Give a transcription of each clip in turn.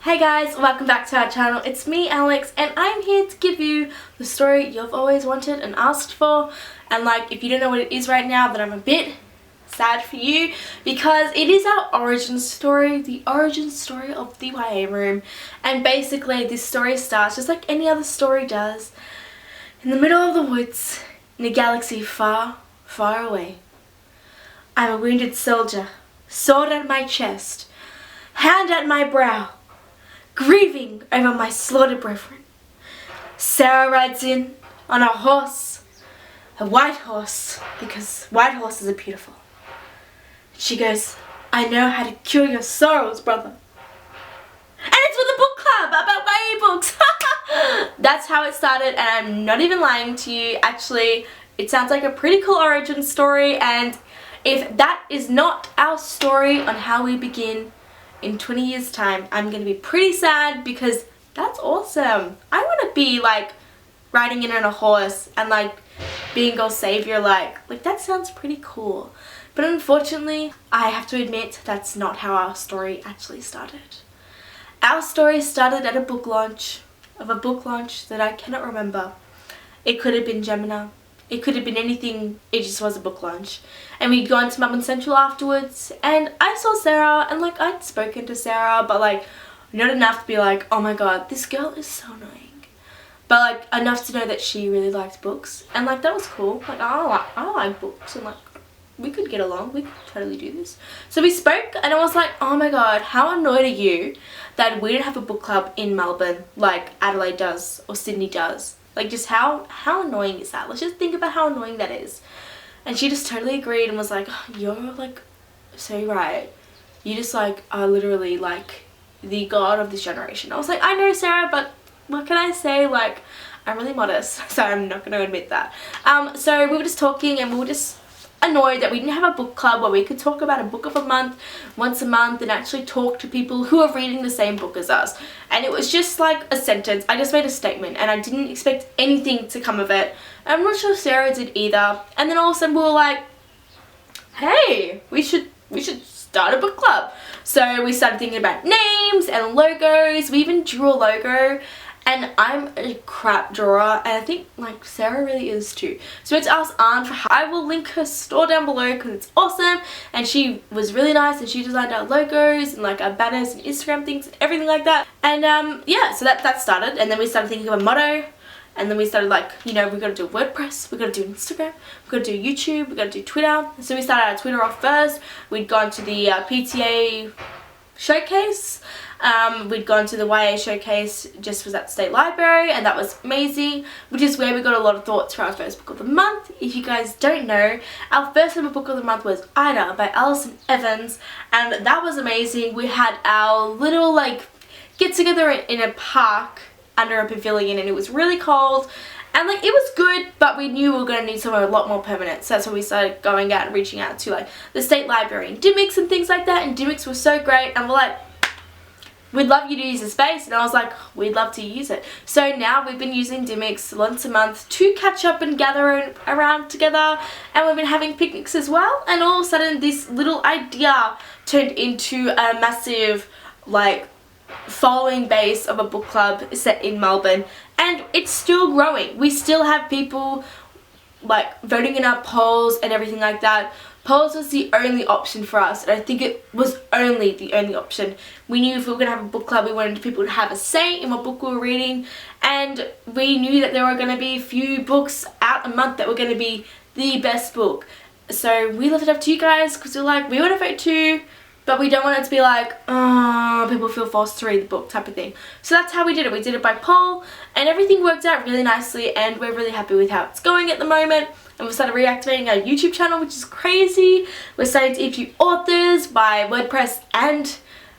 Hey guys, welcome back to our channel. It's me, Alex, and I'm here to give you the story you've always wanted and asked for. And like, if you don't know what it is right now, then I'm a bit sad for you, because it is our origin story, the origin story of the YA room. And basically this story starts just like any other story does, in the middle of the woods, in a galaxy far, far away. I'm a wounded soldier, sword at my chest, hand at my brow, grieving over my slaughtered brethren. Sarah rides in on a horse, a white horse, because white horses are beautiful. She goes, "I know how to cure your sorrows, brother." And it's with a book club about YA books. That's how it started, and I'm not even lying to you. Actually, it sounds like a pretty cool origin story, and if that is not our story on how we begin in 20 years time, I'm gonna be pretty sad, because that's awesome. I want to be like riding in on a horse and like being God's savior, like that sounds pretty cool. But unfortunately, I have to admit that's not how our story actually started. Our story started at a book launch, that I cannot remember. It could have been Gemini. It could have been anything, it just was a book launch. And we'd gone to Melbourne Central afterwards, and I saw Sarah, and like I'd spoken to Sarah, but like not enough to be like, oh my god, this girl is so annoying. But like enough to know that she really liked books, and like that was cool. Like I like books, and like we could get along, we could totally do this. So we spoke, and I was like, oh my god, how annoyed are you that we don't have a book club in Melbourne like Adelaide does or Sydney does? Like, just how annoying is that? Let's just think about how annoying that is. And she just totally agreed and was like, oh, you're like so right. You just like are literally like the god of this generation. I was like, I know, Sarah, but what can I say? Like, I'm really modest, so I'm not going to admit that. So we were just talking, and we were just annoyed that we didn't have a book club where we could talk about a book of a month once a month and actually talk to people who are reading the same book as us. And it was just like a sentence. I just made a statement and I didn't expect anything to come of it. I'm not sure Sarah did either. And then all of a sudden we were like, hey, we should start a book club. So we started thinking about names and logos. We even drew a logo. And I'm a crap drawer, and I think like Sarah really is too. So it's asked Anne for help. I will link her store down below because it's awesome, and she was really nice, and she designed our logos and like our banners and Instagram things and everything like that. And yeah, so that started, and then we started thinking of a motto, and then we started like, you know, we've got to do Wordpress, we've got to do Instagram, we've got to do YouTube, we've got to do Twitter. So we started our Twitter off first. We'd gone to the PTA showcase. We'd gone to the YA showcase, just was at the State Library, and that was amazing, which is where we got a lot of thoughts for our first book of the month. If you guys don't know, our first ever book of the month was Ida by Alison Evans, and that was amazing. We had our little like get together in a park under a pavilion, and it was really cold, and like it was good, but we knew we were going to need somewhere a lot more permanent. So that's when we started going out and reaching out to like the State Library and Dimmicks and things like that, and Dimmicks was so great, and we're like, we'd love you to use the space, and I was like, we'd love to use it. So now we've been using Dimmicks once a month to catch up and gather around together, and we've been having picnics as well, and all of a sudden this little idea turned into a massive like following base of a book club set in Melbourne, and it's still growing. We still have people like voting in our polls and everything like that. Polls was the only option for us, and I think it was only the only option. We knew if we were going to have a book club, we wanted people to have a say in what book we were reading, and we knew that there were going to be a few books out a month that were going to be the best book. So we left it up to you guys, because we're like, we want to vote too, but we don't want it to be like, oh, people feel forced to read the book type of thing. So that's how we did it. We did it by poll, and everything worked out really nicely, and we're really happy with how it's going at the moment. And we've started reactivating our YouTube channel, which is crazy. We're starting to interview authors by Wordpress and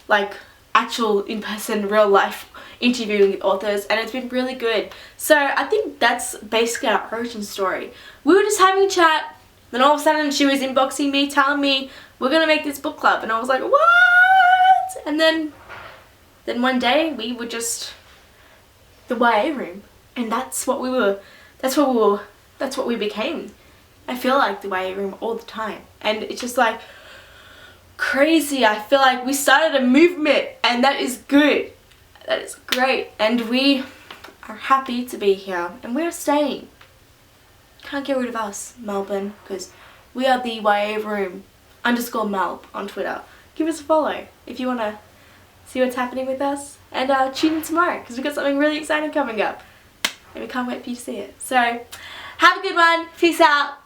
like actual in-person real life interviewing with authors, and it's been really good. So I think that's basically our origin story. We were just having a chat, then all of a sudden she was inboxing me telling me we're gonna make this book club, and I was like, what? And then one day we were just the YA room, and that's what we became. I feel like the YA room all the time, and it's just like crazy. I feel like we started a movement, and that is good. That is great. And we are happy to be here. And we're staying. Can't get rid of us, Melbourne, because we are the YA room _Melb on Twitter. Give us a follow if you want to see what's happening with us. And tune in tomorrow because we've got something really exciting coming up. And we can't wait for you to see it. So, have a good one. Peace out.